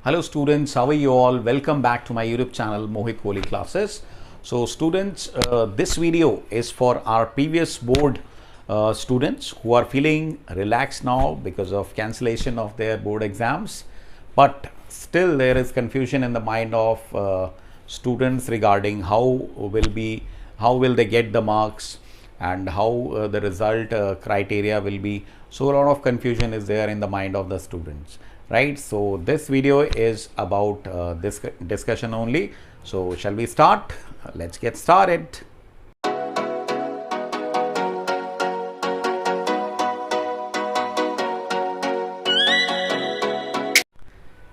Hello students, how are you all? Welcome back to my YouTube channel Mohit Kohli Classes. So students, this video is for our previous board students who are feeling relaxed now because of cancellation of their board exams, but still there is confusion in the mind of students regarding how will they get the marks and how the result criteria will be. So a lot of confusion is there in the mind of the students, right? So this video is about this discussion only. So shall we start? Let's get started.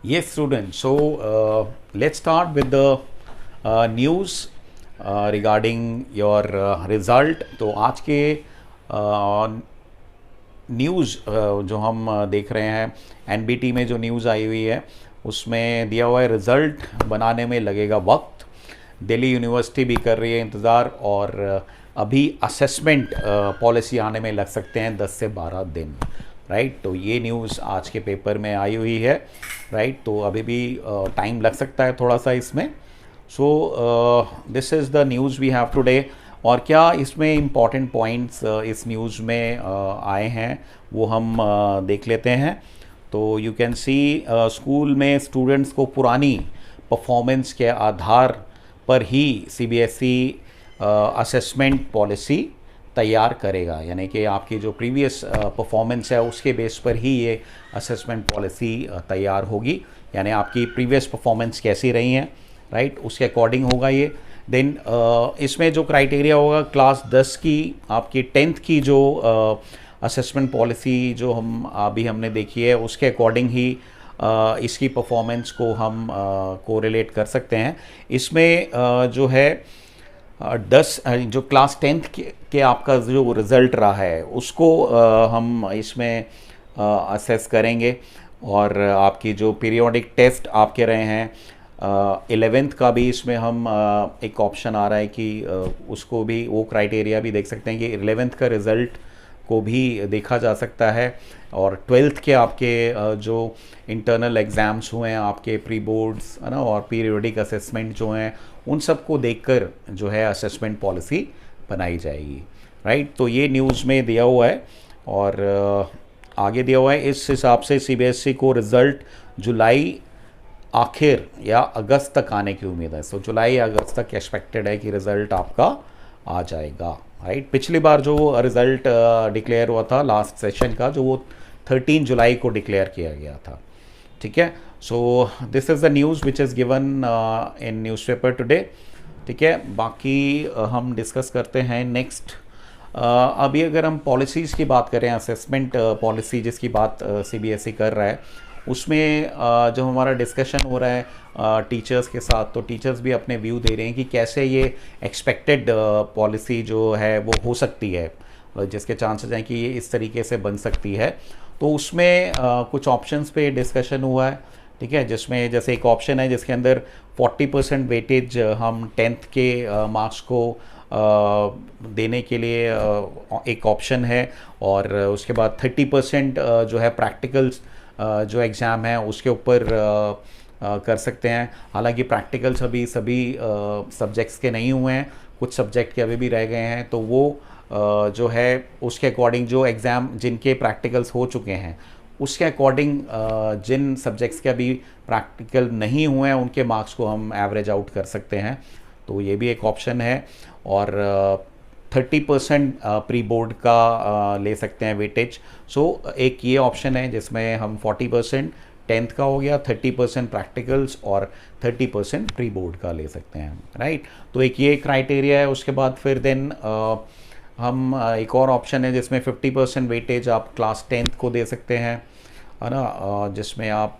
Yes students, so let's start with the news regarding your result. तो आज के news जो हम देख रहे हैं, NBT में जो न्यूज़ आई हुई है उसमें दिया हुआ है रिज़ल्ट बनाने में लगेगा वक्त। दिल्ली यूनिवर्सिटी भी कर रही है इंतज़ार और अभी असेसमेंट पॉलिसी आने में लग सकते हैं 10 से 12 दिन, राइट। तो ये न्यूज़ आज के पेपर में आई हुई है, राइट। तो अभी भी टाइम लग सकता है थोड़ा सा इसमें। So this is the news we have today. और क्या इसमें इम्पॉर्टेंट पॉइंट्स इस न्यूज़ में आए हैं वो हम देख लेते हैं। तो यू कैन सी स्कूल में स्टूडेंट्स को पुरानी परफॉर्मेंस के आधार पर ही सीबीएसई असेसमेंट पॉलिसी तैयार करेगा, यानी कि आपकी जो प्रीवियस परफॉर्मेंस है उसके बेस पर ही ये असेसमेंट पॉलिसी तैयार होगी, यानी आपकी प्रीवियस परफॉर्मेंस कैसी रही हैं, राइट, उसके अकॉर्डिंग होगा ये। देन इसमें जो क्राइटेरिया होगा क्लास 10 की, आपकी 10th की जो असेसमेंट पॉलिसी जो हमने देखी है उसके अकॉर्डिंग ही इसकी परफॉर्मेंस को हम कोरिलेट कर सकते हैं। इसमें जो है 10 जो क्लास 10th के आपका जो रिज़ल्ट रहा है उसको हम इसमें असेस करेंगे। और आपकी जो पीरियोडिक टेस्ट आपके रहे हैं 11th का भी इसमें हम एक ऑप्शन आ रहा है कि उसको भी वो क्राइटेरिया भी देख सकते हैं कि 11th का रिज़ल्ट को भी देखा जा सकता है। और 12th के आपके जो इंटरनल एग्ज़ाम्स हुए हैं आपके प्री बोर्ड्स है ना, और पीरियोडिक असेसमेंट जो हैं उन सब को देखकर जो है असेसमेंट पॉलिसी बनाई जाएगी, राइट। तो ये न्यूज़ में दिया हुआ है और आगे दिया हुआ है इस हिसाब से सीबीएसई को रिज़ल्ट जुलाई आखिर या अगस्त तक आने की उम्मीद है। सो जुलाई या अगस्त तक एक्सपेक्टेड है कि रिज़ल्ट आपका आ जाएगा, राइट। पिछली बार जो रिज़ल्ट डिक्लेयर हुआ था लास्ट सेशन का, जो वो 13 जुलाई को डिक्लेयर किया गया था, ठीक है। सो this is the news which is given in newspaper today, ठीक है। बाकी हम डिस्कस करते हैं नेक्स्ट। अभी अगर हम पॉलिसीज़ की बात करें, असेसमेंट पॉलिसी जिसकी बात सीबीएसई कर रहा है उसमें जो हमारा डिस्कशन हो रहा है टीचर्स के साथ, तो टीचर्स भी अपने व्यू दे रहे हैं कि कैसे ये एक्सपेक्टेड पॉलिसी जो है वो हो सकती है, जिसके चांसेस हैं कि ये इस तरीके से बन सकती है। तो उसमें कुछ ऑप्शंस पे डिस्कशन हुआ है, ठीक है, जिसमें जैसे एक ऑप्शन है जिसके अंदर 40% वेटेज हम 10th के मार्क्स को देने के लिए एक ऑप्शन है। और उसके बाद 30% जो है प्रैक्टिकल्स जो एग्ज़ाम है उसके ऊपर कर सकते हैं। हालांकि प्रैक्टिकल्स अभी सभी सब्जेक्ट्स के नहीं हुए हैं, कुछ सब्जेक्ट के अभी भी रह गए हैं, तो वो जो है उसके अकॉर्डिंग जो एग्ज़ाम जिनके प्रैक्टिकल्स हो चुके हैं उसके अकॉर्डिंग जिन सब्जेक्ट्स के अभी प्रैक्टिकल नहीं हुए हैं उनके मार्क्स को हम एवरेज आउट कर सकते हैं। तो ये भी एक ऑप्शन है। और 30% प्री बोर्ड का ले सकते हैं वेटेज। सो एक ये ऑप्शन है जिसमें हम 40% 10th का हो गया, 30% प्रैक्टिकल्स और 30% प्री बोर्ड का ले सकते हैं, राइट। तो एक ये क्राइटेरिया है। उसके बाद फिर देन हम एक और ऑप्शन है जिसमें 50% वेटेज आप क्लास 10th को दे सकते हैं, है ना, जिसमें आप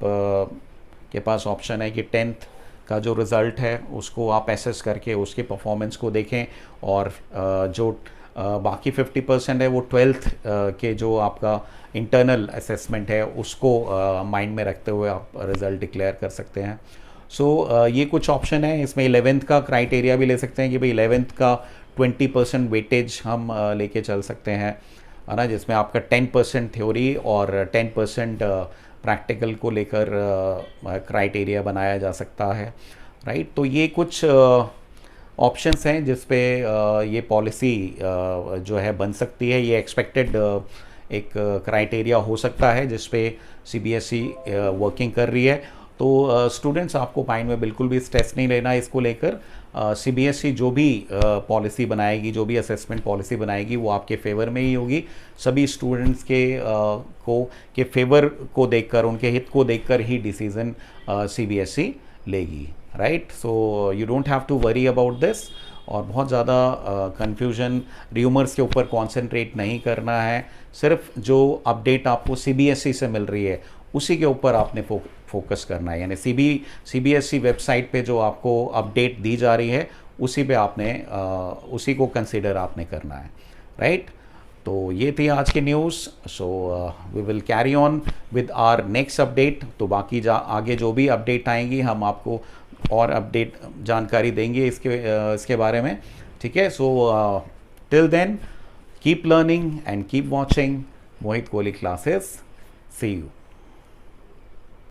के पास ऑप्शन है कि 10th का जो रिज़ल्ट है उसको आप एसेस करके उसके परफॉर्मेंस को देखें और जो बाकी 50% है वो 12th के जो आपका इंटरनल असेसमेंट है उसको माइंड में रखते हुए आप रिज़ल्ट डिक्लेयर कर सकते हैं। सो ये कुछ ऑप्शन है। इसमें 11th का क्राइटेरिया भी ले सकते हैं कि भाई 11th का 20% वेटेज हम लेके चल सकते हैं, है ना, जिसमें आपका 10% थ्योरी और 10% प्रैक्टिकल को लेकर क्राइटेरिया बनाया जा सकता है, राइट। तो ये कुछ ऑप्शंस हैं जिस पे ये पॉलिसी जो है बन सकती है। ये एक्सपेक्टेड एक क्राइटेरिया हो सकता है जिस पे सीबीएसई वर्किंग कर रही है। तो स्टूडेंट्स, आपको माइंड में बिल्कुल भी स्ट्रेस नहीं लेना है इसको लेकर। सीबीएसई जो भी पॉलिसी बनाएगी, जो भी असेसमेंट पॉलिसी बनाएगी, वो आपके फेवर में ही होगी। सभी स्टूडेंट्स के फेवर को देखकर, उनके हित को देखकर ही डिसीजन सीबीएसई लेगी, right. So you don't have to worry about this. और बहुत ज़्यादा कन्फ्यूजन, र्यूमर्स के ऊपर कॉन्सेंट्रेट नहीं करना है। सिर्फ जो अपडेट आपको सीबीएसई से मिल रही है उसी के ऊपर आपने फोकस करना है। यानी सीबीएसई वेबसाइट पे जो आपको अपडेट दी जा रही है उसी पे आपने उसी को कंसिडर आपने करना है, राइट। तो ये थी आज की news. So we will carry on with our next update. तो बाकी आगे जो भी अपडेट आएंगी हम आपको और अपडेट जानकारी देंगे इसके बारे में, ठीक है। So till then keep learning and keep watching Mohit Kohli classes. See you.